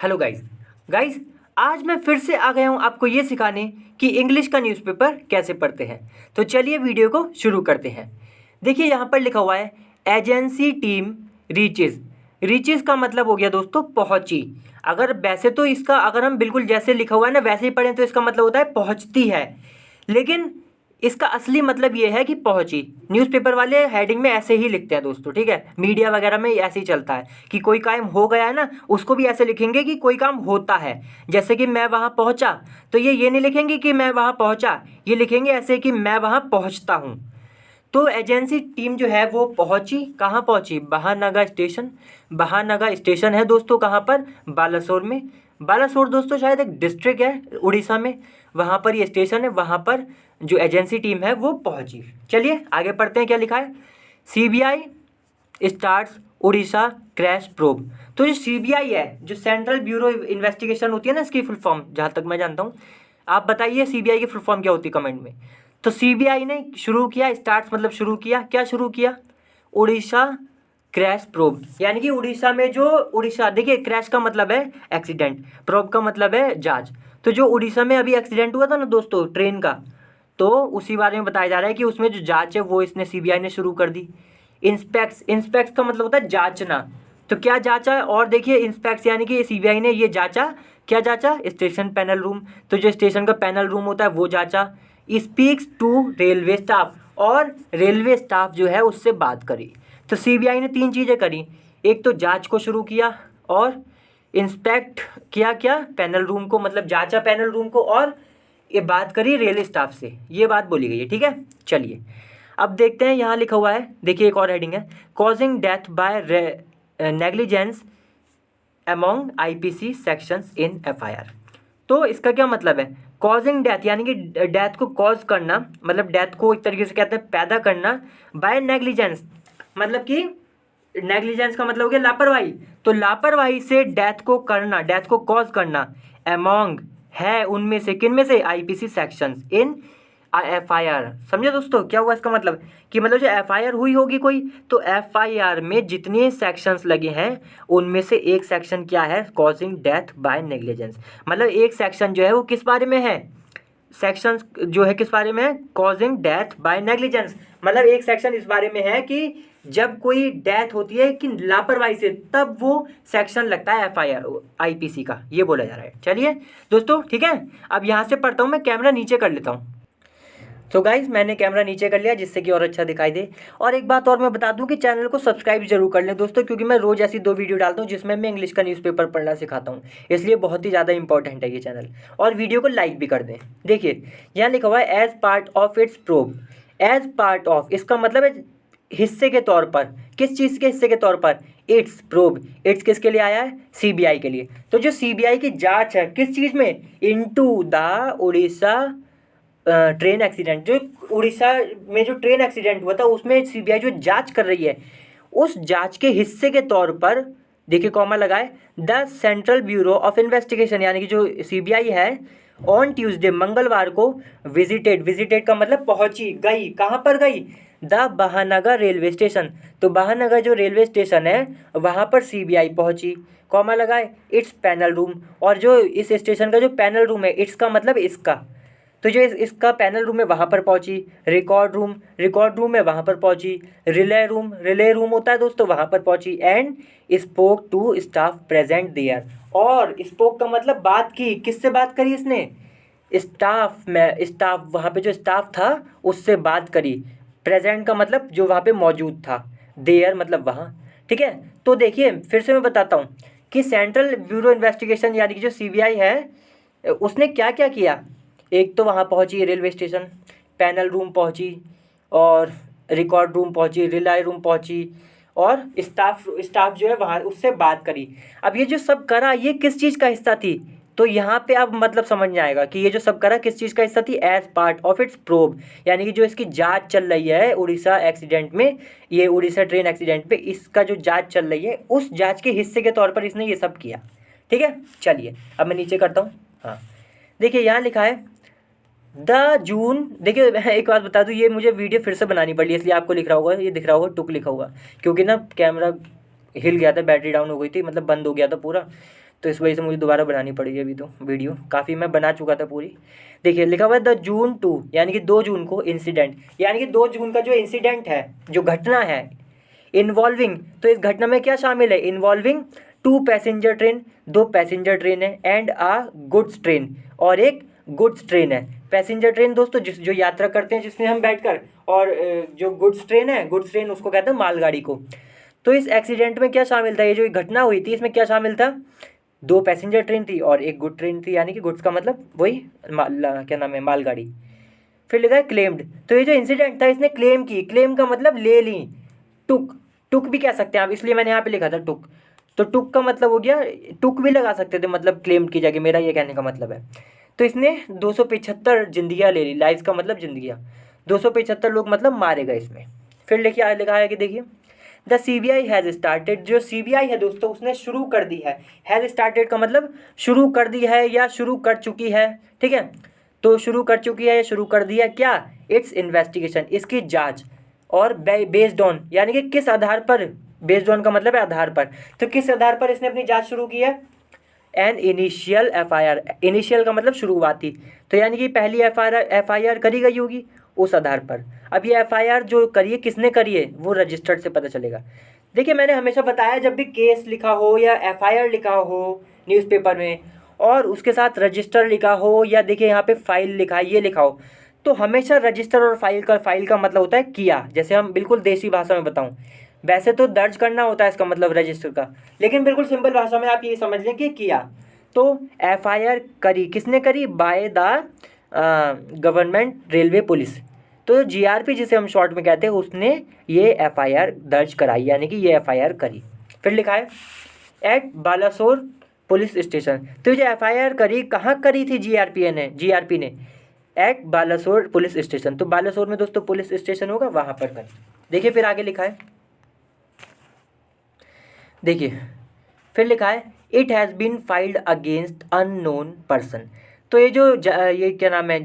Hello guys guys आज मैं फिर से आ गया हूँ आपको ये सिखाने कि इंग्लिश का न्यूज़पेपर कैसे पढ़ते हैं। तो चलिए वीडियो को शुरू करते हैं। देखिए यहाँ पर लिखा हुआ है एजेंसी टीम रीचेस। रीचेस का मतलब हो गया दोस्तों पहुँची। अगर वैसे तो इसका अगर हम बिल्कुल जैसे लिखा हुआ है ना वैसे ही पढ़ें तो इसका मतलब होता है पहुँचती है, लेकिन इसका असली मतलब ये है कि पहुंची। न्यूज़पेपर वाले हेडिंग में ऐसे ही लिखते हैं दोस्तों, ठीक है। मीडिया वगैरह में ऐसे ही चलता है कि कोई काम हो गया है ना उसको भी ऐसे लिखेंगे कि कोई काम होता है। जैसे कि मैं वहाँ पहुँचा, तो ये नहीं लिखेंगे कि मैं वहाँ पहुँचा, ये लिखेंगे ऐसे कि मैं वहाँ पहुँचता हूँ। तो एजेंसी टीम जो है वो पहुंची, कहाँ पहुंची? बहानागा स्टेशन। बहानागा स्टेशन है दोस्तों कहाँ पर? बालासोर में। बालासोर दोस्तों शायद एक डिस्ट्रिक्ट है उड़ीसा में, वहाँ पर ये स्टेशन है, वहाँ पर जो एजेंसी टीम है वो पहुंची। चलिए आगे पढ़ते हैं क्या लिखा है। CBI starts Orissa crash probe. तो जो सीबीआई है, जो सेंट्रल ब्यूरो इन्वेस्टिगेशन होती है ना, इसकी फुल फॉर्म जहाँ तक मैं जानता हूँ, आप बताइए सीबीआई की फुल फॉर्म क्या होती है कमेंट में। तो सीबीआई ने शुरू किया, स्टार्ट्स मतलब शुरू किया, क्या शुरू किया? उड़ीसा क्रैश प्रोब, यानी कि उड़ीसा में जो उड़ीसा, देखिए क्रैश का मतलब है एक्सीडेंट, प्रोब का मतलब है जांच। तो जो उड़ीसा में अभी एक्सीडेंट हुआ था ना दोस्तों ट्रेन का, तो उसी बारे में बताया जा रहा है कि उसमें जो जांच है वो इसने सीबीआई ने शुरू कर दी। इंस्पेक्ट्स, इंस्पेक्ट्स का मतलब होता है जांचना। तो क्या जांचा? और देखिए इंस्पेक्ट्स यानी कि सीबीआई ने ये जांचा, क्या जांचा? Station panel room. तो जो स्टेशन का पैनल रूम होता है वो जांचा। स्पीक्स टू रेलवे स्टाफ, और रेलवे स्टाफ जो है उससे बात करी। तो सीबीआई ने तीन चीज़ें करी, एक तो जांच को शुरू किया, और इंस्पेक्ट किया क्या? पैनल रूम को, मतलब जांचा पैनल रूम को, और ये बात करी रेलवे स्टाफ से, ये बात बोली गई है, ठीक है। चलिए अब देखते हैं, यहाँ लिखा हुआ है, देखिए एक और हेडिंग है, causing death by negligence among IPC sections in FIR. तो इसका क्या मतलब है? कॉजिंग डेथ यानी कि डेथ को कॉज करना, मतलब डेथ को एक तरीके से कहते हैं पैदा करना, बाय नेग्लिजेंस मतलब कि नेग्लिजेंस का मतलब हो गया लापरवाही। तो लापरवाही से डेथ को करना, डेथ को कॉज करना, अमॉन्ग है उनमें से, किन में से? आईपीसी सेक्शंस इन एफआईआर। समझे दोस्तों क्या हुआ इसका मतलब? कि मतलब जो एफआईआर हुई होगी कोई, तो एफआईआर में जितने सेक्शंस लगे हैं उनमें से एक सेक्शन क्या है? Causing death by negligence. मतलब एक सेक्शन जो है वो किस बारे में है? सेक्शन जो है किस बारे में है? Causing death by negligence. मतलब एक सेक्शन इस बारे में है कि जब कोई डेथ होती है कि लापरवाही से, तब वो सेक्शन लगता है एफआईआर आईपीसी का, ये बोला जा रहा है। चलिए दोस्तों ठीक है, अब यहाँ से पढ़ता हूँ, मैं कैमरा नीचे कर लेता हूँ। तो गाइज मैंने कैमरा नीचे कर लिया जिससे कि और अच्छा दिखाई दे। और एक बात और मैं बता दूं कि चैनल को सब्सक्राइब जरूर कर लें दोस्तों, क्योंकि मैं रोज़ ऐसी 2 वीडियो डालता हूं जिसमें मैं इंग्लिश का न्यूज़पेपर पढ़ना सिखाता हूं, इसलिए बहुत ही ज़्यादा इंपॉर्टेंट है ये चैनल। और वीडियो को लाइक भी कर दें। देखिए यहाँ लिखा हुआ है as part of its probe. As part of, इसका मतलब है हिस्से के तौर पर। किस चीज़ के हिस्से के तौर पर? It's probe. इट्स किसके लिए आया है? सीबीआई के लिए। तो जो सीबीआई की जांच है किस चीज़ में? Into the Orissa train accident. जो उड़ीसा में जो ट्रेन एक्सीडेंट हुआ था उसमें सीबीआई जो जांच कर रही है, उस जांच के हिस्से के तौर पर, देखिए कॉमा लगाए, the central bureau of investigation, यानी कि जो सीबीआई है, ऑन ट्यूसडे मंगलवार को विजिटेड, विजिटेड का मतलब पहुंची, गई, कहाँ पर गई? The Bahanagar railway station. तो बहानगर जो रेलवे स्टेशन है वहाँ पर सीबीआई पहुंची, कॉमा लगाए, इट्स पैनल रूम। और जो इस स्टेशन का जो पैनल रूम है, इट्स का मतलब इसका, तो जो इसका पैनल रूम है वहाँ पर पहुँची। रिकॉर्ड रूम, रिकॉर्ड रूम है वहाँ पर पहुँची। रिले रूम, रिले रूम होता है दोस्तों, वहाँ पर पहुँची। And spoke to staff present there. और स्पोक का मतलब बात की, किससे बात करी इसने? स्टाफ में, स्टाफ वहाँ पे जो स्टाफ था उससे बात करी। प्रेजेंट का मतलब जो वहाँ पे मौजूद था, देयर मतलब वहाँ, ठीक है। तो देखिए फिर से मैं बताता हूँ कि सेंट्रल ब्यूरो इन्वेस्टिगेशन यानी कि जो सीबीआई है उसने क्या क्या किया। एक तो वहाँ पहुँची रेलवे स्टेशन, पैनल रूम पहुँची, और रिकॉर्ड रूम पहुँची, रिलाई रूम पहुँची, और स्टाफ स्टाफ जो है वहाँ उससे बात करी। अब ये जो सब करा ये किस चीज़ का हिस्सा थी? तो यहाँ पे अब मतलब समझ में आएगा कि ये जो सब करा किस चीज़ का हिस्सा थी? As part of its probe, यानी कि जो इसकी जांच चल रही है उड़ीसा एक्सीडेंट में, ये उड़ीसा ट्रेन एक्सीडेंट पे इसका जो जांच चल रही है उस जांच के हिस्से के तौर पर इसने ये सब किया, ठीक है। चलिए अब मैं नीचे करता हूँ। हाँ देखिए यहाँ लिखा है द जून। देखिए एक बात बता दूँ, ये मुझे वीडियो फिर से बनानी पड़ी, इसलिए आपको लिख रहा होगा, ये दिख रहा होगा टुक लिखा हुआ, क्योंकि ना कैमरा हिल गया था, बैटरी डाउन हो गई थी, मतलब बंद हो गया था पूरा, तो इस वजह से मुझे दोबारा बनानी पड़ी अभी, तो वीडियो काफ़ी मैं बना चुका था पूरी। देखिए लिखा हुआ है द जून 2 यानी कि 2 जून को इंसिडेंट, यानी कि 2 जून का जो इंसिडेंट है, जो घटना है, इन्वॉल्विंग, तो इस घटना में क्या शामिल है, involving 2 passenger train, 2 passenger train है, एंड आ गुड्स ट्रेन, और एक गुड्स ट्रेन है। पैसेंजर ट्रेन दोस्तों जो यात्रा करते हैं जिसमें हम बैठकर, और जो गुड्स ट्रेन है, गुड्स ट्रेन उसको कहते हैं मालगाड़ी को। तो इस एक्सीडेंट में क्या शामिल था, ये जो घटना हुई थी इसमें क्या शामिल था, 2 पैसेंजर ट्रेन थी और एक गुड ट्रेन थी, यानी कि गुड्स का मतलब वही क्या नाम है, मालगाड़ी। फिर लिखा है क्लेम्ड, तो ये जो इंसिडेंट था इसने क्लेम की, क्लेम का मतलब ले ली, टुक, टुक भी कह सकते हैं आप, इसलिए मैंने यहाँ पे लिखा था टुक। तो टुक का मतलब हो गया, टुक भी लगा सकते थे, मतलब क्लेम की जगह, मेरा ये कहने का मतलब है। तो इसने 275 जिंदगियाँ ले ली, लाइफ का मतलब जिंदगियाँ, 275 लोग मतलब मारे गए इसमें। फिर लिखिए लिखा है कि देखिए द CBI हैज़ स्टार्टेड, जो CBI है दोस्तों उसने शुरू कर दी है, हैज़ स्टार्टेड का मतलब शुरू कर दी है या शुरू कर चुकी है, ठीक है। तो शुरू कर चुकी है या शुरू कर दी है क्या, इट्स इन्वेस्टिगेशन, इसकी जांच, और बेस्ड ऑन यानी कि किस आधार पर, बेस्ड ऑन का मतलब है आधार पर, तो किस आधार पर इसने अपनी जांच शुरू की है, एन इनिशियल FIR, इनिशियल का मतलब शुरुआती, तो यानी कि पहली FIR करी गई होगी उस आधार पर। अब ये FIR जो करी है किसने करी है वो रजिस्टर्ड से पता चलेगा। देखिए मैंने हमेशा बताया जब भी केस लिखा हो या FIR लिखा हो न्यूज़पेपर में और उसके साथ रजिस्टर लिखा हो, या देखिए यहाँ पे फाइल लिखा है, ये लिखा हो, तो हमेशा रजिस्टर और फाइल का मतलब होता है किया, जैसे हम बिल्कुल देसी भाषा में बताऊँ, वैसे तो दर्ज करना होता है इसका मतलब रजिस्टर का, लेकिन बिल्कुल सिंपल भाषा में आप ये समझ लें कि किया। तो FIR करी, किसने करी, by the government railway police, तो GRP जिसे हम शॉर्ट में कहते हैं उसने ये FIR दर्ज कराई, यानी कि ये FIR करी। फिर लिखा है एट बालासोर पुलिस स्टेशन, तो जो FIR करी कहाँ करी थी GRP ने एट बालासोर पुलिस स्टेशन, तो बालासोर में दोस्तों पुलिस स्टेशन होगा वहाँ पर करी। देखिए फिर आगे लिखा है, देखिए फिर लिखा है it has been filed against unknown person, तो ये जो ये क्या नाम है,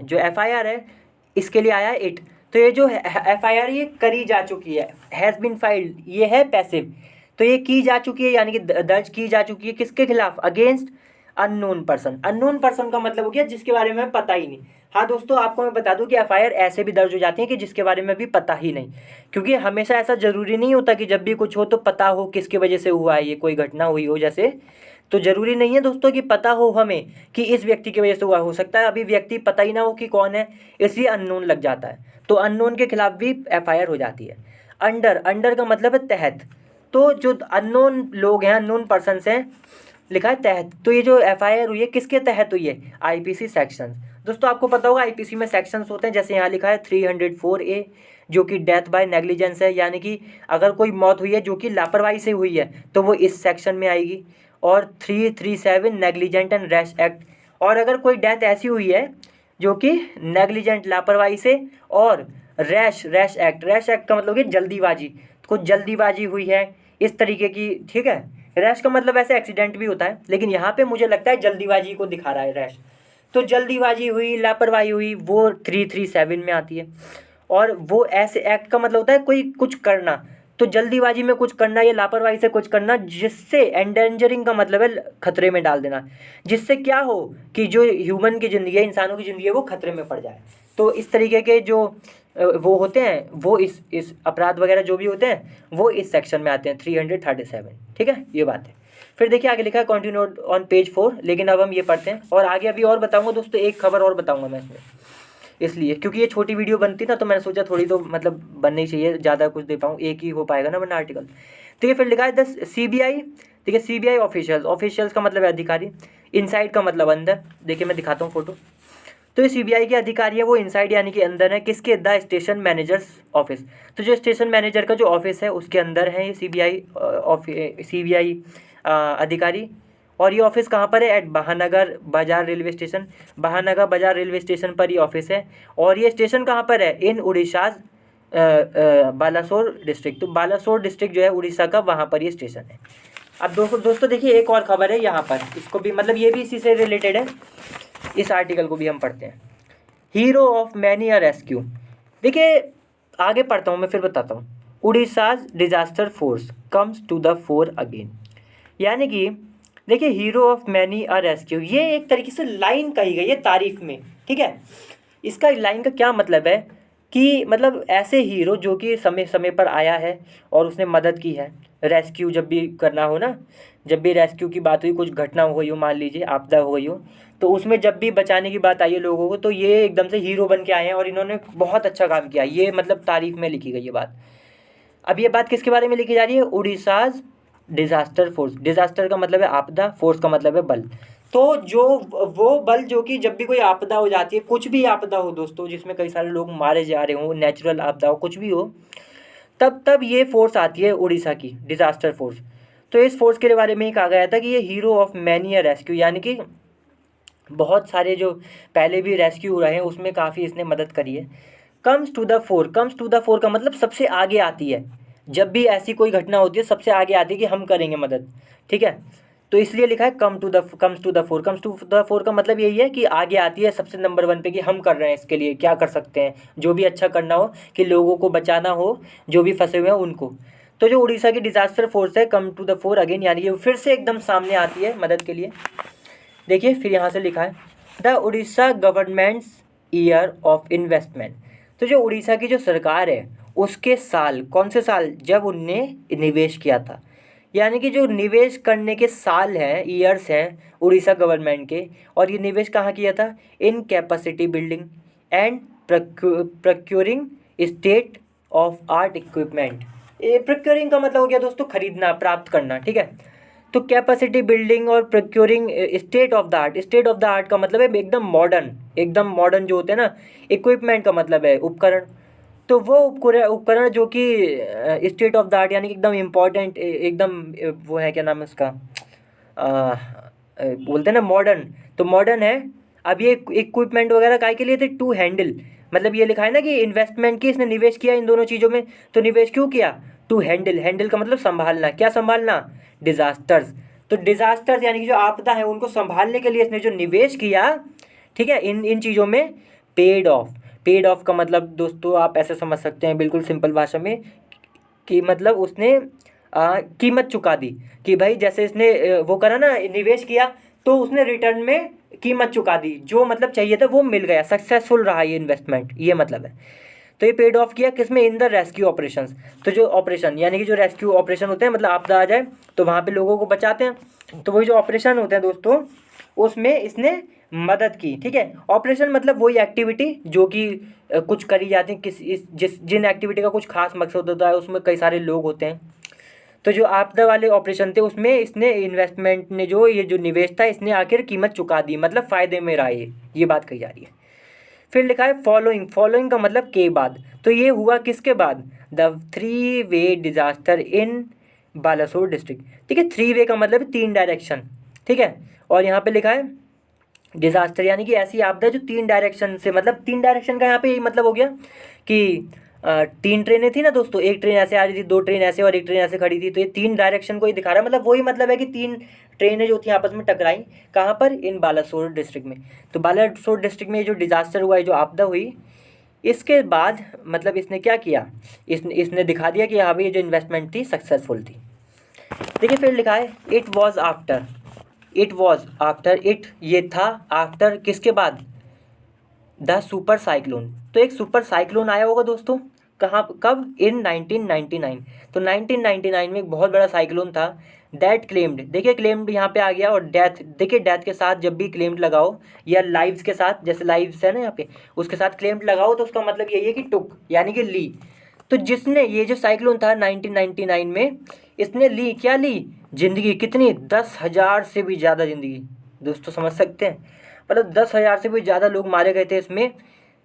जो FIR है इसके लिए आया है इट, तो ये जो FIR ये करी जा चुकी है, हैज़ बीन फाइल्ड ये है पैसिव, तो ये की जा चुकी है यानी कि दर्ज की जा चुकी है किसके खिलाफ, against unknown person. Unknown person का मतलब हो गया जिसके बारे में पता ही नहीं। हाँ दोस्तों आपको मैं बता दूं कि FIR ऐसे भी दर्ज हो जाती है कि जिसके बारे में भी पता ही नहीं, क्योंकि हमेशा ऐसा ज़रूरी नहीं होता कि जब भी कुछ हो तो पता हो किसकी वजह से हुआ है, ये कोई घटना हुई हो जैसे, तो ज़रूरी नहीं है दोस्तों कि पता हो हमें कि इस व्यक्ति की वजह से हुआ, हो सकता है अभी व्यक्ति पता ही ना हो कि कौन है, इसलिए अननोन लग जाता है, तो अननोन के खिलाफ भी FIR हो जाती है। अंडर का मतलब है तहत, तो जो अननोन लोग हैं, अननोन पर्सनस हैं, लिखा है तहत, तो ये जो FIR हुई है किसके तहत हुई है, IPC सेक्शन। दोस्तों आपको पता होगा IPC में सेक्शंस होते हैं, जैसे यहाँ लिखा है 304A जो कि डेथ बाय नेग्लिजेंस है, यानी कि अगर कोई मौत हुई है जो कि लापरवाही से हुई है तो वो इस सेक्शन में आएगी, और 337 नेग्लिजेंट एंड रैश एक्ट, और अगर कोई डेथ ऐसी हुई है जो कि नेग्लिजेंट लापरवाही से, और रैश एक्ट का मतलब कि जल्दीबाजी, कुछ जल्दीबाजी हुई है इस तरीके की, ठीक है। रैश का मतलब ऐसे एक्सीडेंट भी होता है, लेकिन यहाँ पे मुझे लगता है जल्दीबाजी को दिखा रहा है रैश, तो जल्दीबाजी हुई, लापरवाही हुई, वो 337 में आती है। और वो ऐसे एक्ट का मतलब होता है कोई कुछ करना, तो जल्दीबाजी में कुछ करना या लापरवाही से कुछ करना जिससे, एंडेंजरिंग का मतलब है खतरे में डाल देना, जिससे क्या हो कि जो ह्यूमन की ज़िंदगी है, इंसानों की ज़िंदगी है, वो खतरे में पड़ जाए। तो इस तरीके के जो वो होते हैं, वो इस अपराध वगैरह जो भी होते हैं वो इस सेक्शन में आते हैं 337, ठीक है, ये बात है। फिर देखिए आगे लिखा है कंटिन्यू ऑन पेज 4, लेकिन अब हम ये पढ़ते हैं, और आगे अभी और बताऊंगा दोस्तों, एक खबर और बताऊंगा मैं इसमें, इसलिए क्योंकि ये छोटी वीडियो बनती ना, तो मैंने सोचा थोड़ी तो मतलब बननी चाहिए, ज़्यादा कुछ दे पाऊँ, एक ही हो पाएगा ना वरना आर्टिकल। तो ये फिर लिखा है CBI, ठीक है, CBI ऑफिशियल्स का मतलब है अधिकारी, इनसाइड का मतलब अंदर, देखिए मैं दिखाता हूँ फोटो। तो ये CBI के अधिकारी है वो इनसाइड यानी कि अंदर है, किसके, द स्टेशन मैनेजर्स ऑफिस, तो जो स्टेशन मैनेजर का जो ऑफिस है उसके अंदर है ये CBI अधिकारी। और ये ऑफिस कहाँ पर है, एट बहानगर बाजार रेलवे स्टेशन, बहानगर बाजार रेलवे स्टेशन पर ये ऑफिस है। और ये स्टेशन कहाँ पर है, इन उड़ीसा बालासोर डिस्ट्रिक्ट, तो बालासोर डिस्ट्रिक्ट जो है उड़ीसा का, वहाँ पर ये स्टेशन है। अब दोस्तों देखिए एक और खबर है यहाँ पर, इसको भी मतलब ये भी इसी से रिलेटेड है, इस आर्टिकल को भी हम पढ़ते हैं। Hero of many a rescue, देखिए आगे पढ़ता हूँ मैं फिर बताता हूँ। Odisha's disaster force comes to the fore again, यानी कि देखिए hero of many a rescue, ये एक तरीके से लाइन कही गई है तारीफ में, ठीक है। इसका लाइन का क्या मतलब है कि मतलब ऐसे हीरो जो कि समय समय पर आया है और उसने मदद की है। रेस्क्यू जब भी करना हो ना, जब भी रेस्क्यू की बात हुई, कुछ घटना हो गई हो, मान लीजिए आपदा हो गई हो, तो उसमें जब भी बचाने की बात आई है लोगों को, तो ये एकदम से हीरो बन के आए हैं और इन्होंने बहुत अच्छा काम किया, ये मतलब तारीफ में लिखी गई ये बात। अब ये बात किसके बारे में लिखी जा रही है? Odisha's disaster force. डिजास्टर का मतलब है आपदा, फोर्स का मतलब है बल। तो जो वो बल जो कि जब भी कोई आपदा हो जाती है, कुछ भी आपदा हो दोस्तों, जिसमें कई सारे लोग मारे जा रहे हों, नेचुरल आपदा हो, कुछ भी हो, तब तब ये फोर्स आती है उड़ीसा की, डिजास्टर फोर्स। तो इस फोर्स के बारे में ही कहा गया था कि ये हीरो ऑफ मैनी रेस्क्यू, यानी कि बहुत सारे जो पहले भी रेस्क्यू रहे हैं उसमें काफ़ी इसने मदद करी है। Comes to the fore, comes to the fore का मतलब सबसे आगे आती है। जब भी ऐसी कोई घटना होती है सबसे आगे आती है कि हम करेंगे मदद, ठीक है। तो इसलिए लिखा है comes to the fore. Comes to the fore का मतलब यही है कि आगे आती है सबसे नंबर वन पे, कि हम कर रहे हैं, इसके लिए क्या कर सकते हैं, जो भी अच्छा करना हो, कि लोगों को बचाना हो, जो भी फंसे हुए हैं उनको। तो जो उड़ीसा की डिजास्टर फोर्स है, come to the fore again, यानी कि वो फिर से एकदम सामने आती है मदद के लिए। देखिए फिर यहाँ से लिखा है the Orissa governments year of investment. तो जो उड़ीसा की जो सरकार है उसके साल, कौन से साल? जब उनने निवेश किया था, यानी कि जो निवेश करने के साल हैं, ईयर्स हैं उड़ीसा गवर्नमेंट के। और ये निवेश कहाँ किया था? In capacity building and procuring state of art equipment. Procuring का मतलब हो गया दोस्तों खरीदना, प्राप्त करना, ठीक है। तो कैपेसिटी बिल्डिंग और procuring state of the art. State of the art का मतलब है एकदम मॉडर्न, एकदम मॉडर्न जो होते हैं ना। इक्विपमेंट का मतलब है उपकरण। तो वो उपकरण जो कि स्टेट ऑफ द आर्ट, यानी कि एकदम इम्पॉर्टेंट, एकदम वो है, क्या नाम है उसका, बोलते हैं ना मॉडर्न, तो मॉडर्न है। अब ये इक्विपमेंट वगैरह काय के लिए थे? टू हैंडल, मतलब ये लिखा है ना कि इन्वेस्टमेंट की, इसने निवेश किया इन दोनों चीज़ों में। तो निवेश क्यों किया? टू हैंडल, हैंडल का मतलब संभालना, क्या संभालना? डिजास्टर्स। तो डिजास्टर्स यानी कि जो आपदा है उनको संभालने के लिए इसने जो निवेश किया, ठीक है, इन इन चीज़ों में, पेड ऑफ। पेड ऑफ का मतलब दोस्तों आप ऐसे समझ सकते हैं बिल्कुल सिंपल भाषा में, कि मतलब उसने कीमत चुका दी। कि भाई जैसे इसने वो करा ना, निवेश किया, तो उसने रिटर्न में कीमत चुका दी, जो मतलब चाहिए था वो मिल गया, सक्सेसफुल रहा ये इन्वेस्टमेंट, ये मतलब है। तो ये पेड ऑफ किया किसमें? In the rescue operations. तो जो ऑपरेशन, यानी कि जो रेस्क्यू ऑपरेशन होते हैं, मतलब आपदा आ जाए तो वहाँ पे लोगों को बचाते हैं, तो वही जो ऑपरेशन होते हैं दोस्तों, उसमें इसने मदद की, ठीक है। ऑपरेशन मतलब वही एक्टिविटी जो कि कुछ करी जाती है, जिन एक्टिविटी का कुछ खास मकसद होता है, उसमें कई सारे लोग होते हैं। तो जो आपदा वाले ऑपरेशन थे उसमें इसने इन्वेस्टमेंट ने, जो ये जो निवेश था, इसने आखिर कीमत चुका दी, मतलब फ़ायदे में रहा ये बात कही जा रही है। फिर लिखा है फॉलोइंग, फॉलोइंग का मतलब के बाद। तो ये हुआ किसके बाद? The three way disaster in Balasore district, ठीक है। थ्री वे का मतलब तीन डायरेक्शन, ठीक है। और यहाँ पे लिखा है डिजास्टर, यानी कि ऐसी आपदा जो तीन डायरेक्शन से, मतलब तीन डायरेक्शन का यहाँ पे यही मतलब हो गया कि तीन ट्रेनें थी ना दोस्तों, एक ट्रेन ऐसे आ रही थी, दो ट्रेन ऐसे और एक ट्रेन ऐसे खड़ी थी, तो ये तीन डायरेक्शन को ही दिखा रहा है। मतलब वही मतलब है कि तीन ट्रेनें जो थी आपस में टकराई, कहाँ पर? इन बालासोर डिस्ट्रिक्ट में। तो बालासोर डिस्ट्रिक्ट में ये जो डिजास्टर हुआ है, जो आपदा हुई, इसके बाद मतलब इसने क्या किया? इसने दिखा दिया कि हाँ भाई ये जो इन्वेस्टमेंट थी सक्सेसफुल थी। देखिए फिर लिखा है it was after. It was after, it ये था, आफ्टर किसके बाद? The super cyclone. तो एक सुपर साइक्लोन आया होगा दोस्तों, कहाँ, कब? इन 1999। तो 1999 में एक बहुत बड़ा साइक्लोन था। दैट क्लेम्ड, देखिए क्लेम्ड यहाँ पे आ गया, और डेथ, देखिए डेथ के साथ जब भी क्लेम्ड लगाओ, या लाइव्स के साथ, जैसे लाइव्स है ना यहाँ पे, उसके साथ क्लेम्ड लगाओ, तो उसका मतलब यही है कि टुक, यानी कि ली। तो जिसने ये जो साइक्लोन था 1999 में, इसने ली, क्या ली? जिंदगी। कितनी? 10,000 से भी ज़्यादा जिंदगी। दोस्तों समझ सकते हैं, मतलब 10,000 से भी ज़्यादा लोग मारे गए थे इसमें।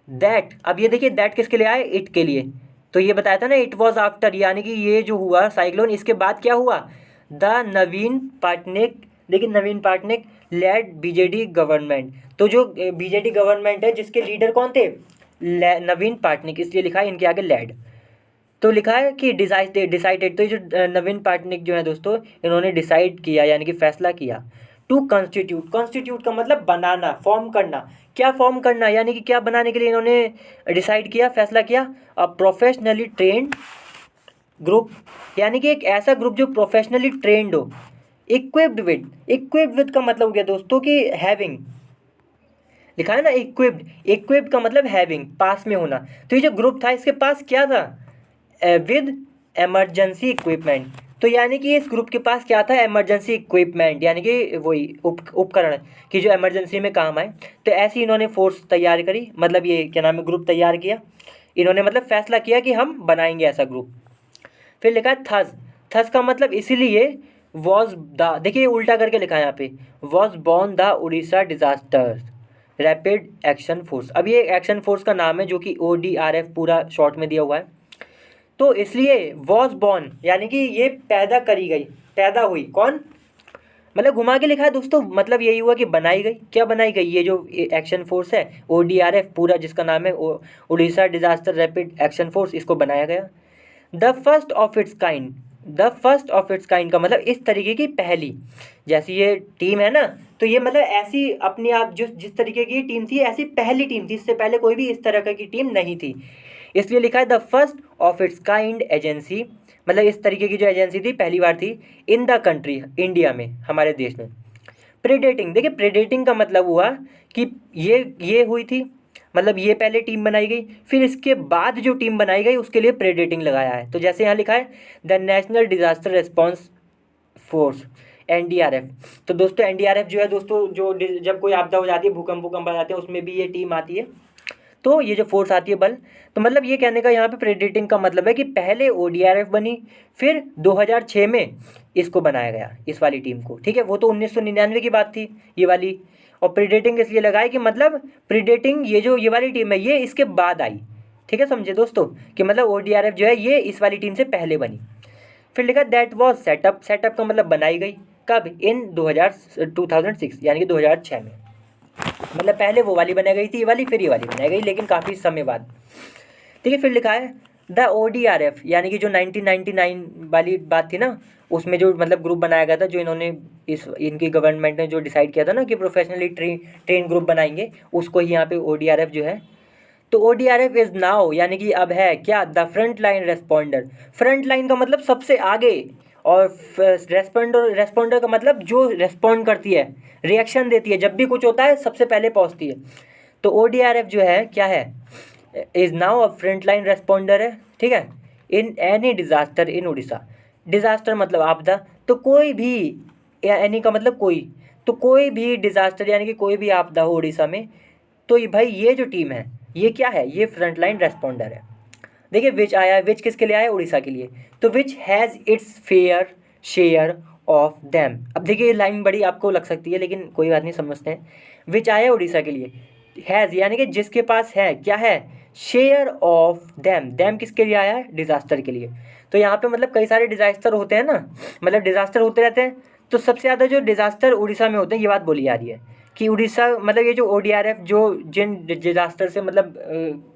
दैट, अब ये देखिए दैट किसके लिए आए? इट के लिए। तो ये बताया था ना इट वॉज आफ्टर, यानी कि ये जो हुआ साइक्लोन, इसके बाद क्या हुआ? द नवीन पटनायक, लेकिन नवीन पटनायक लेड बीजेडी गवर्नमेंट। तो जो बीजेडी गवर्नमेंट है, जिसके लीडर कौन थे? नवीन पटनायक, इसलिए लिखा है इनके आगे लेड। तो लिखा है कि डिसाइडेड, तो ये जो नवीन पटनायक जो है दोस्तों, इन्होंने डिसाइड किया, यानी कि फैसला किया, टू कॉन्स्टिट्यूट। कॉन्स्टिट्यूट का मतलब बनाना, फॉर्म करना। क्या फॉर्म करना? यानी कि क्या बनाने के लिए इन्होंने डिसाइड किया, फैसला किया? अ प्रोफेशनली ट्रेंड ग्रुप, यानी कि एक ऐसा ग्रुप जो प्रोफेशनली ट्रेंड हो, इक्विप्ड विद का मतलब हो गया दोस्तों कि हैविंग, लिखा है ना इक्विप्ड का मतलब हैविंग, पास में होना। तो ये जो ग्रुप था इसके पास क्या था, विद इमरजेंसी इक्विपमेंट। तो यानी कि इस ग्रुप के पास क्या था, इमरजेंसी इक्विपमेंट, यानी कि वही उपकरण कि जो इमरजेंसी में काम आए। तो ऐसी इन्होंने फोर्स तैयार करी, मतलब ये क्या नाम है, ग्रुप तैयार किया इन्होंने, मतलब फैसला किया कि हम बनाएंगे ऐसा ग्रुप। फिर लिखा है थस का मतलब इसीलिए वॉज द, देखिए उल्टा करके लिखा है यहाँ पे, was born the Orissa disaster rapid action force. अब ये एक्शन फोर्स का नाम है जो कि ODRF पूरा शॉर्ट में दिया हुआ है। तो इसलिए वॉज बॉर्न यानी कि ये पैदा करी गई, पैदा हुई कौन, मतलब घुमा के लिखा है दोस्तों, मतलब यही हुआ कि बनाई गई। क्या बनाई गई, ये जो एक्शन फोर्स है ODRF पूरा जिसका नाम है Orissa disaster rapid action force, इसको बनाया गया। The first of its kind, the first of its kind का मतलब इस तरीके की पहली, जैसी ये टीम है ना, तो ये मतलब ऐसी अपनी आप जिस तरीके की टीम थी ऐसी पहली टीम थी, इससे पहले कोई भी इस तरह की टीम नहीं थी। इसलिए लिखा है the first of its kind agency, मतलब इस तरीके की जो एजेंसी थी पहली बार थी इन द कंट्री, इंडिया में, हमारे देश में। प्रेडेटिंग, देखिए प्रेडेटिंग का मतलब हुआ कि ये हुई थी, मतलब ये पहले टीम बनाई गई, फिर इसके बाद जो टीम बनाई गई उसके लिए प्रेडेटिंग लगाया है। तो जैसे यहाँ लिखा है the national disaster response force NDRF। तो दोस्तों NDRF जो है दोस्तों, जो जब कोई आपदा हो जाती है, भूकंप आ जाते हैं, उसमें भी ये टीम आती है। तो ये जो फोर्स आती है बल, तो मतलब ये कहने का यहाँ पे प्रेडेटिंग का मतलब है कि पहले ODRF बनी, फिर 2006 में इसको बनाया गया, इस वाली टीम को, ठीक है। वो तो 1999 की बात थी ये वाली। और प्रेडेटिंग इसलिए लगाई कि मतलब प्रेडेटिंग ये जो ये वाली टीम है ये इसके बाद आई, ठीक है, समझे दोस्तों, कि मतलब ODRF जो है ये इस वाली टीम से पहले बनी। फिर लिखा दैट वॉज सेटअप, सेटअप का मतलब बनाई गई, कब, इन 2006 यानी कि 2006 में, मतलब पहले वो वाली बनाई गई थी ये वाली, फिर ये वाली बनाई गई, लेकिन काफ़ी समय बाद, ठीक है। फिर लिखा है द ODRF यानी कि जो 1999 वाली बात थी ना, उसमें जो मतलब ग्रुप बनाया गया था, जो इन्होंने इनकी गवर्नमेंट ने जो डिसाइड किया था ना कि प्रोफेशनली ट्रेन ग्रुप बनाएंगे, उसको ही यहाँ पे ODRF जो है। तो ODRF इज़ नाउ यानी कि अब है क्या, the front line responder. Front line का मतलब सबसे आगे, और रेस्पॉन्डर का मतलब जो रेस्पॉन्ड करती है, रिएक्शन देती है, जब भी कुछ होता है सबसे पहले पहुंचती है। तो ODRF जो है क्या है, is now a front line responder है, ठीक है, in any disaster in Orissa. Disaster मतलब आपदा, तो कोई भी, या एनी का मतलब कोई, तो कोई भी डिज़ास्टर यानी कि कोई भी आपदा हो उड़ीसा में, तो ये भाई ये जो टीम है ये क्या है, ये फ्रंट लाइन रेस्पॉन्डर है। देखिए विच आया है, विच किसके लिए आया है, उड़ीसा के लिए। तो which has its fair share of them. अब देखिए ये लाइन बड़ी आपको लग सकती है, लेकिन कोई बात नहीं, समझते हैं। विच आया है उड़ीसा के लिए, हैज़ यानी कि जिसके पास है, क्या है, शेयर ऑफ देम। देम किसके लिए आया है, डिज़ास्टर के लिए। तो यहाँ पे मतलब कई सारे डिज़ास्टर होते हैं ना, मतलब डिज़ास्टर होते रहते हैं, तो सबसे ज़्यादा जो डिज़ास्टर उड़ीसा में होते हैं, ये बात बोली जा रही है कि उड़ीसा, मतलब ये जो ODRF जो जिन डिज़ास्टर से मतलब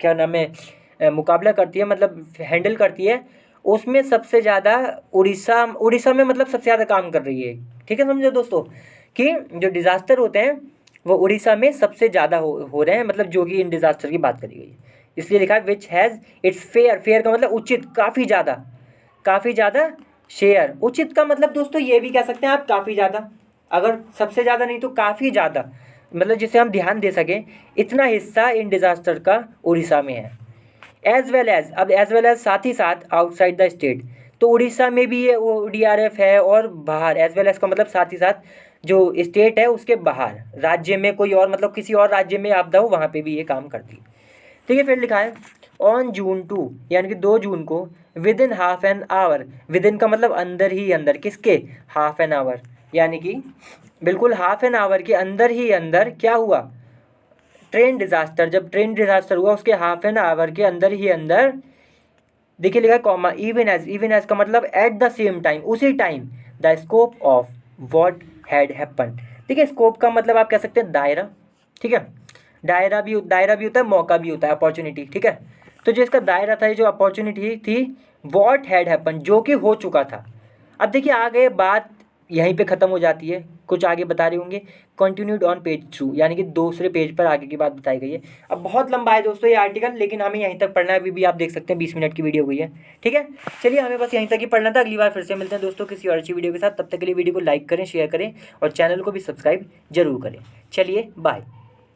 क्या नाम है, मुकाबला करती है, मतलब हैंडल करती है, उसमें सबसे ज़्यादा उड़ीसा में मतलब सबसे ज़्यादा काम कर रही है, ठीक है, समझो दोस्तों, कि जो डिज़ास्टर होते हैं वो उड़ीसा में सबसे ज़्यादा हो रहे हैं, मतलब जो कि इन डिज़ास्टर की बात करी गई है। इसलिए लिखा है which has its fair, fair का मतलब उचित, काफ़ी ज़्यादा, शेयर, उचित का मतलब दोस्तों ये भी कह सकते हैं आप, काफ़ी ज़्यादा, अगर सबसे ज़्यादा नहीं तो काफ़ी ज़्यादा, मतलब जिसे हम ध्यान दे सकें, इतना हिस्सा इन डिज़ास्टर का उड़ीसा में है। एज वेल एज, अब एज वेल एज साथ ही साथ आउटसाइड द स्टेट, तो उड़ीसा में भी ये ODRF है, और बाहर, एज वेल एज का मतलब साथ ही साथ जो स्टेट है उसके बाहर, राज्य में कोई और, मतलब किसी और राज्य में आपदा हो वहाँ पे भी ये काम करती है, ठीक है। फिर लिखा है ऑन June 2 यानी कि 2 जून को, with in half an hour, with in का मतलब अंदर ही अंदर, किसके, हाफ एन आवर, यानी कि बिल्कुल हाफ एन आवर के अंदर ही अंदर क्या हुआ, ट्रेन डिज़ास्टर, जब ट्रेन डिज़ास्टर हुआ उसके हाफ एन आवर के अंदर ही अंदर, देखिए लिखा है कॉमा, इवन एज का मतलब एट द सेम टाइम, उसी time, the scope of what had happen. देखिए स्कोप का मतलब आप कह सकते हैं दायरा, ठीक है, दायरा भी होता है, मौका भी होता है, अपॉर्चुनिटी, ठीक है। तो जो इसका दायरा था, ये जो अपॉर्चुनिटी थी, व्हाट हैड हैपन, जो कि हो चुका था। अब देखिए आ गए बात यहीं पे ख़त्म हो जाती है। कुछ आगे बता रहे होंगे कंटिन्यूड ऑन पेज 2, यानी कि दूसरे पेज पर आगे की बात बताई गई है। अब बहुत लंबा है दोस्तों ये आर्टिकल, लेकिन हमें यहीं तक पढ़ना है। अभी भी आप देख सकते हैं 20 मिनट की वीडियो हुई है, ठीक है। चलिए हमें बस यहीं तक ही पढ़ना था। अगली बार फिर से मिलते हैं दोस्तों किसी और अच्छी वीडियो के साथ। तब तक के लिए वीडियो को लाइक करें, शेयर करें और चैनल को भी सब्सक्राइब जरूर करें। चलिए बाय।